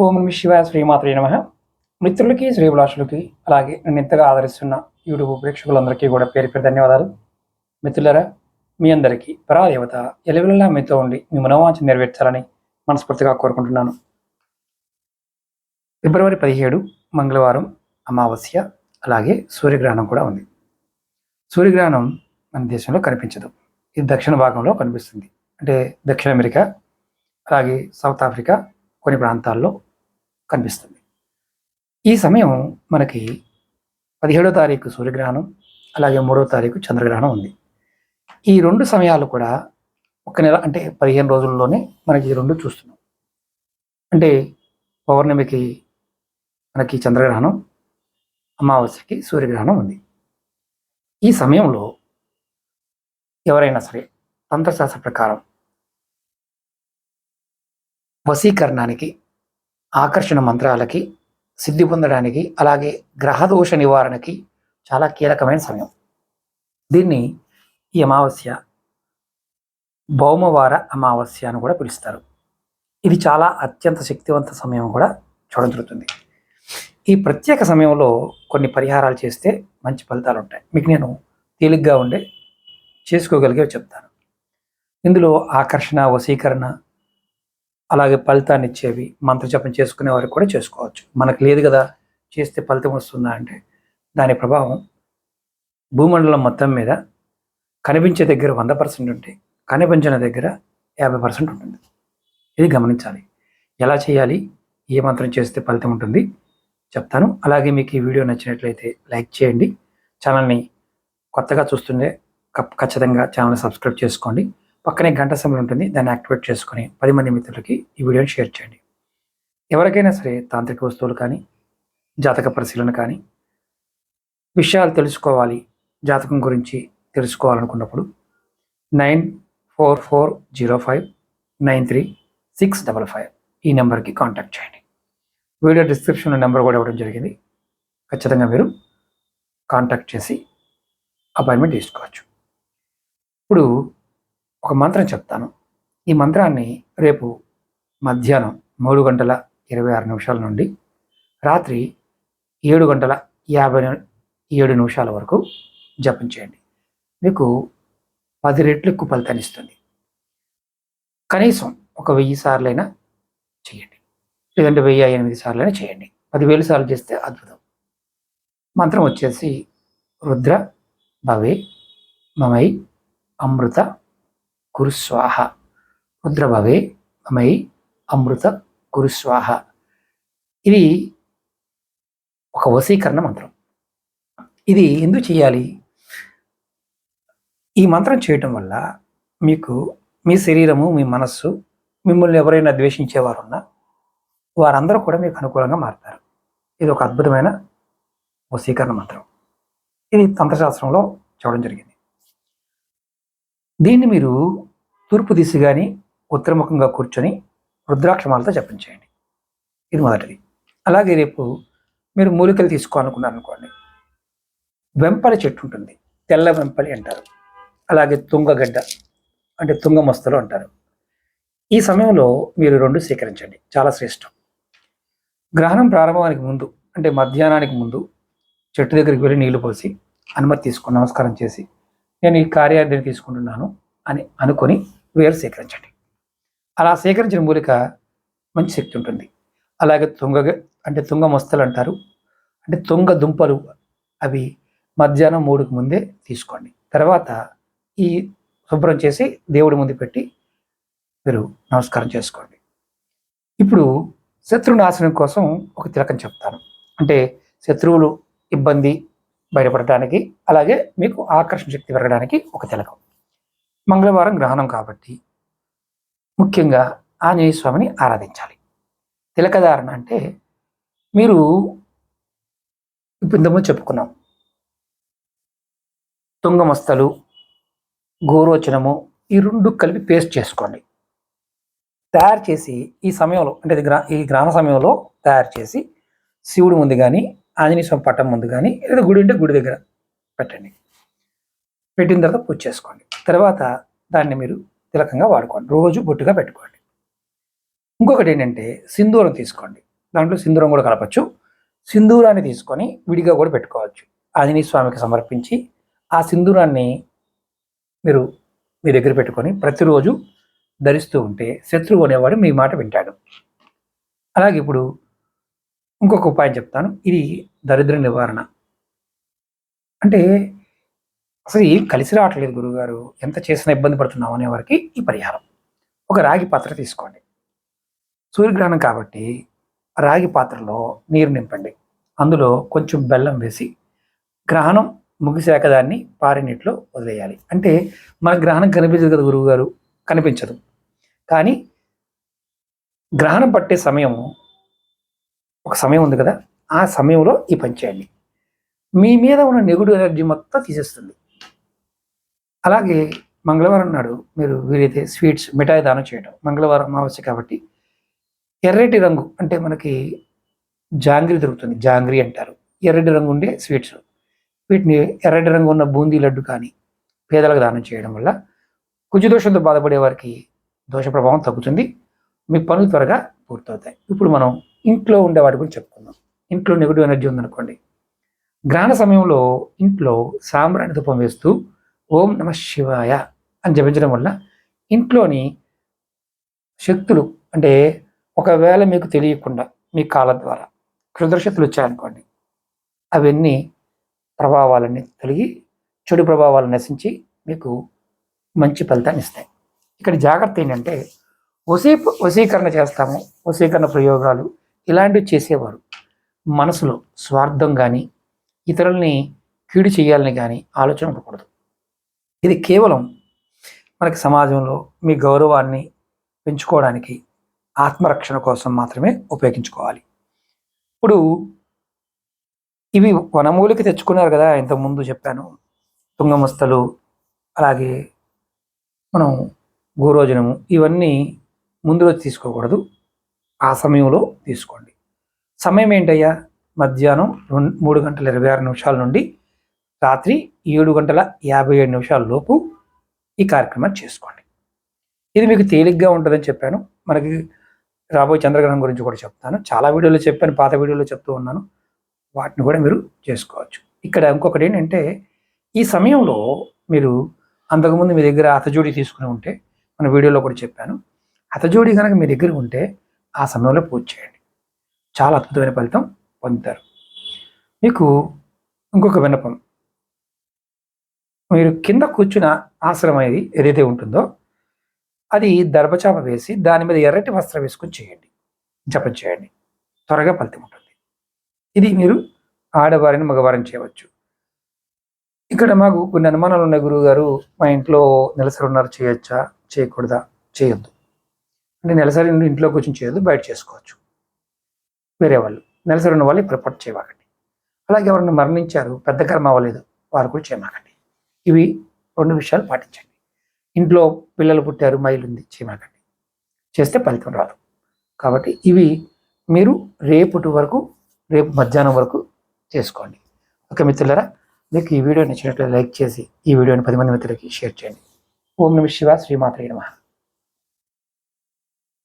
ఓం నమ శివాయ, శ్రీమాత్రే నమః. మిత్రులకి, శ్రీభిలాషులకి, అలాగే నన్ను ఎంతగా ఆదరిస్తున్న యూట్యూబ్ ప్రేక్షకులందరికీ కూడా పేరు పేరు ధన్యవాదాలు. మిత్రులారా, మీ అందరికీ పరాదేవత ఎలవెల్లా మీతో ఉండి మీ మనోవాంఛ నెరవేర్చాలని మనస్ఫూర్తిగా కోరుకుంటున్నాను. ఫిబ్రవరి 17 మంగళవారం అమావాస్య, అలాగే సూర్యగ్రహణం కూడా ఉంది. సూర్యగ్రహణం మన దేశంలో కనిపించదు. ఇది దక్షిణ భాగంలో కనిపిస్తుంది. అంటే దక్షిణ అమెరికా, అలాగే సౌత్ ఆఫ్రికా కొన్ని ప్రాంతాల్లో కనిపిస్తుంది. ఈ సమయం మనకి 17వ తారీఖు సూర్యగ్రహణం, అలాగే 3వ తారీఖు చంద్రగ్రహణం ఉంది. ఈ 2 సమయాలు కూడా ఒక నెల, అంటే 15 రోజుల్లోనే మనకి ఈ 2 చూస్తున్నాం. అంటే పౌర్ణమికి మనకి చంద్రగ్రహణం, అమావాస్యకి సూర్యగ్రహణం ఉంది. ఈ సమయంలో ఎవరైనా సరే తంత్రశాస్త్ర ప్రకారం వశీకరణానికి, ఆకర్షణ మంత్రాలకి సిద్ధి పొందడానికి, అలాగే గ్రహదోష నివారణకి చాలా కీలకమైన సమయం. దీన్ని ఈ అమావాస్య భౌమవార అమావాస్య అని కూడా పిలుస్తారు. ఇది చాలా అత్యంత శక్తివంత సమయం కూడా చూడడం జరుగుతుంది. ఈ ప్రత్యేక సమయంలో కొన్ని పరిహారాలు చేస్తే మంచి ఫలితాలు ఉంటాయి. మీకు నేను తేలిగ్గా ఉండే చేసుకోగలిగే చెప్తాను. ఇందులో ఆకర్షణ, వశీకరణ, అలాగే ఫలితాన్ని ఇచ్చేవి మంత్రజపం చేసుకునే వారికి కూడా చేసుకోవచ్చు. మనకు లేదు కదా, చేస్తే ఫలితం వస్తుందా అంటే దాని ప్రభావం భూమండలం మొత్తం మీద కనిపించే దగ్గర 100% ఉంటే కనిపించిన దగ్గర 50% ఉంటుంది. ఇది గమనించాలి. ఎలా చేయాలి, ఏ మంత్రం చేస్తే ఫలితం ఉంటుంది చెప్తాను. అలాగే మీకు ఈ వీడియో నచ్చినట్లయితే లైక్ చేయండి. ఛానల్ని కొత్తగా చూస్తుంటే ఖచ్చితంగా ఛానల్ని సబ్స్క్రైబ్ చేసుకోండి. పక్కనే గంట సింబల్ ఉంటుంది, దాన్ని యాక్టివేట్ చేసుకొని 10 మంది మిత్రులకి ఈ వీడియోని షేర్ చేయండి. ఎవరికైనా సరే తాంత్రిక వస్తువులు కానీ, జాతక పరిశీలన కానీ, విషయాలు తెలుసుకోవాలి, జాతకం గురించి తెలుసుకోవాలనుకున్నప్పుడు 9440593655 ఈ నెంబర్కి కాంటాక్ట్ చేయండి. వీడియో డిస్క్రిప్షన్లో నెంబర్ కూడా ఇవ్వడం జరిగింది. ఖచ్చితంగా మీరు కాంటాక్ట్ చేసి అపాయింట్మెంట్ తీసుకోవచ్చు. ఇప్పుడు ఒక మంత్రం చెప్తాను. ఈ మంత్రాన్ని రేపు మధ్యాహ్నం 3:26 నుండి రాత్రి 7:57 వరకు జపం చేయండి. మీకు 10 రెట్లు ఎక్కువ ఫలితాన్ని ఇస్తుంది. కనీసం ఒక 1000 సార్లైనా చేయండి, లేదంటే 1008 సార్లైనా చేయండి. 10,000 సార్లు చేస్తే అద్భుతం. మంత్రం వచ్చేసి రుద్ర భవే మమై అమృత కురుస్వాహ. రుద్రభవే మమై అమృత కురుస్వాహ. ఇది ఒక వశీకరణ మంత్రం. ఇది ఎందుకు చేయాలి? ఈ మంత్రం చేయటం వల్ల మీకు మీ శరీరము, మీ మనస్సు, మిమ్మల్ని ఎవరైనా ద్వేషించేవారున్నా వారందరూ కూడా మీకు అనుకూలంగా మారుతారు. ఇది ఒక అద్భుతమైన వశీకరణ మంత్రం. ఇది తంత్రశాస్త్రంలో చూడడం జరిగింది. దీన్ని మీరు తూర్పు దిశ కానీ ఉత్తరముఖంగా కూర్చొని రుద్రాక్షమాలతో జపించేయండి. ఇది మొదటిది. అలాగే రేపు మీరు మూలికలు తీసుకోవాలనుకున్నారనుకోండి, వెంపలి చెట్టు ఉంటుంది, తెల్ల వెంపలి అంటారు. అలాగే తుంగగడ్డ అంటే తుంగ మొస్తలు అంటారు. ఈ సమయంలో మీరు 2 స్వీకరించండి, చాలా శ్రేష్టం. గ్రహణం ప్రారంభానికి ముందు, అంటే మధ్యాహ్నానికి ముందు చెట్టు దగ్గరికి వెళ్ళి నీళ్లు పోసి అనుమతి తీసుకొని నమస్కారం చేసి నేను ఈ కార్యార్థిని తీసుకుంటున్నాను అని అనుకొని వేరు సేకరించండి. అలా సేకరించిన మూలిక మంచి శక్తి ఉంటుంది. అలాగే తుంగ మొస్తలు అంటారు, అంటే తుంగ దుంపలు, అవి మధ్యాహ్నం 3కి ముందే తీసుకోండి. తర్వాత ఈ శుభ్రం చేసి దేవుడి ముందు పెట్టి మీరు నమస్కారం చేసుకోండి. ఇప్పుడు శత్రునాశనం కోసం ఒక తిలకం చెప్తాను. అంటే శత్రువులు ఇబ్బంది బయటపడటానికి, అలాగే మీకు ఆకర్షణ శక్తి పెరగడానికి ఒక తిలకం. మంగళవారం గ్రహణం కాబట్టి ముఖ్యంగా ఆంజనేయ స్వామిని ఆరాధించాలి. తిలకధారణ అంటే మీరు ఇప్పుడు ఇంతకుముందు చెప్పుకున్నాం, తుంగమస్తలు, గోరోచనము, ఈ 2 కలిపి పేస్ట్ చేసుకోండి. తయారు చేసి ఈ సమయంలో, అంటే ఈ గ్రహణ సమయంలో తయారు చేసి శివుడి ముందు కానీ, ఆంజనేయ స్వామి పట్టం ముందు కానీ, లేదా గుడి ఉంటే గుడి దగ్గర పెట్టండి. పెట్టిన తర్వాత పూజ చేసుకోండి. తర్వాత దాన్ని మీరు తిలకంగా వాడుకోండి, రోజు బొట్టుగా పెట్టుకోండి. ఇంకొకటి ఏంటంటే సింధూరం తీసుకోండి. దాంట్లో సింధూరం కూడా కలపచ్చు. సింధూరాన్ని తీసుకొని విడిగా కూడా పెట్టుకోవచ్చు. ఆంజనేయ స్వామికి సమర్పించి ఆ సింధూరాన్ని మీరు మీ దగ్గర పెట్టుకొని ప్రతిరోజు ధరిస్తూ ఉంటే శత్రువు అనేవాడు మీ మాట వింటాడు. అలాగే ఇప్పుడు ఇంకొక ఉపాయం చెప్తాను. ఇది దరిద్ర నివారణ. అంటే అసలు ఏం కలిసి రావట్లేదు గురువుగారు, ఎంత చేసినా ఇబ్బంది పడుతున్నాం అనేవారికి ఈ పరిహారం. ఒక రాగి పాత్ర తీసుకోండి. సూర్యగ్రహణం కాబట్టి రాగి పాత్రలో నీరు నింపండి. అందులో కొంచెం బెల్లం వేసి గ్రహణం ముగిశాక దాన్ని పారే నీటిలో వదిలేయాలి. అంటే మన గ్రహణం కనిపించదు కదా గురువుగారు, కనిపించదు. కానీ గ్రహణం పట్టే సమయం ఒక సమయం ఉంది కదా, ఆ సమయంలో ఈ పని చేయండి. మీ మీద ఉన్న నెగిటివ్ ఎనర్జీ మొత్తం తీసేస్తుంది. అలాగే మంగళవారం నాడు మీరు వీలైతే స్వీట్స్ మిఠాయి దానం చేయడం. మంగళవారం అమావాస్య కాబట్టి ఎర్రటి రంగు అంటే మనకి జాంగ్రీ దొరుకుతుంది, జాంగ్రీ అంటారు. ఎర్రటి రంగు ఉండే స్వీట్స్, వీటిని ఎర్రటి రంగు ఉన్న బూందీ లడ్డు కానీ పేదలకు దానం చేయడం వల్ల కుజదోషంతో బాధపడే వారికి దోష ప్రభావం తగ్గుతుంది. మీ పనులు త్వరగా పూర్తవుతాయి. ఇప్పుడు మనం ఇంట్లో ఉండే వాటి గురించి చెప్పుకుందాం. ఇంట్లో నెగిటివ్ ఎనర్జీ ఉందనుకోండి, గ్రహణ సమయంలో ఇంట్లో సాంబ్రాణి ధూపం వేస్తూ ఓం నమ శివాయ అని జపించడం వల్ల ఇంట్లోని శక్తులు, అంటే ఒకవేళ మీకు తెలియకుండా మీ కాళ్ళ ద్వారా క్షుద్రశక్తులు వచ్చాయనుకోండి, అవన్నీ ప్రభావాలన్నీ తొలగి చెడు ప్రభావాలు నశించి మీకు మంచి ఫలితాన్ని ఇస్తాయి. ఇక్కడ జాగ్రత్త ఏంటంటే వశీకరణ చేస్తాము, వశీకరణ ప్రయోగాలు ఇలాంటివి చేసేవారు మనసులో స్వార్థం కానీ ఇతరుల్ని కీడు చేయాలని కానీ ఆలోచన ఉండకూడదు. ఇది కేవలం మనకి సమాజంలో మీ గౌరవాన్ని పెంచుకోవడానికి, ఆత్మరక్షణ కోసం మాత్రమే ఉపయోగించుకోవాలి. ఇప్పుడు ఇవి వనమూలికి తెచ్చుకున్నారు కదా, ఇంతకుముందు చెప్పాను, తుంగమస్తలు, అలాగే మనం గోరోజనము, ఇవన్నీ ముందు రోజు తీసుకోకూడదు, ఆ సమయంలో తీసుకోండి. సమయం ఏంటయ్యా? మధ్యాహ్నం 3:26 నుండి రాత్రి 7:57 లోపు ఈ కార్యక్రమాన్ని చేసుకోండి. ఇది మీకు తేలిగ్గా ఉంటుందని చెప్పాను. మనకి రాబోయే చంద్రగ్రహణం గురించి కూడా చెప్తాను. చాలా వీడియోలో చెప్పాను, పాత వీడియోలో చెప్తూ ఉన్నాను. వాటిని కూడా మీరు చేసుకోవచ్చు. ఇక్కడ ఇంకొకటి ఏంటంటే, ఈ సమయంలో మీరు అంతకుముందు మీ దగ్గర హతజోడి తీసుకుని ఉంటే, మన వీడియోలో కూడా చెప్పాను, హతజోడి కనుక మీ దగ్గర ఉంటే ఆ సమయంలో పూజ చేయండి, చాలా అద్భుతమైన ఫలితం పొందుతారు. మీకు ఇంకొక విన్నపం, మీరు కింద కూర్చున్న ఆసనం అనేది ఏదైతే ఉంటుందో అది దర్భచాప వేసి దాని మీద ఎర్రటి వస్త్రం వేసుకొని చేయండి, జపం చేయండి, త్వరగా ఫలితం ఉంటుంది. ఇది మీరు ఆడవారిని మగవారిని చేయవచ్చు. ఇక్కడ మాకు కొన్ని అనుమానాలు ఉన్నాయి గురువు గారు, మా ఇంట్లో నెలసరి ఉన్నారు, చేయొచ్చా చేయకూడదా? చేయొద్దు. అంటే నెలసరి ఇంట్లో కూర్చొని చేయొద్దు, బయట చేసుకోవచ్చు. వేరే వాళ్ళు నెలసరి ఉన్న వాళ్ళు పొరపాటు చేయమాకండి. అలాగే ఎవరైనా మరణించారు, పెద్ద కర్మ అవ్వలేదు, వారు కూడా చేయమాకండి. ఇవి 2 విషయాలు పాటించండి. ఇంట్లో పిల్లలు పుట్టారు, మైలు ఉంది, చేయమాకండి, చేస్తే ఫలితం రాదు. కాబట్టి ఇవి మీరు రేపు మధ్యాహ్నం వరకు చేసుకోండి. ఓకే మిత్రులారా, మీకు ఈ వీడియో నచ్చినట్లయితే లైక్ చేసి ఈ వీడియోని 10 మంది మిత్రులకి షేర్ చేయండి. ఓం నమః శివాయ, శ్రీమాత్రే నమః.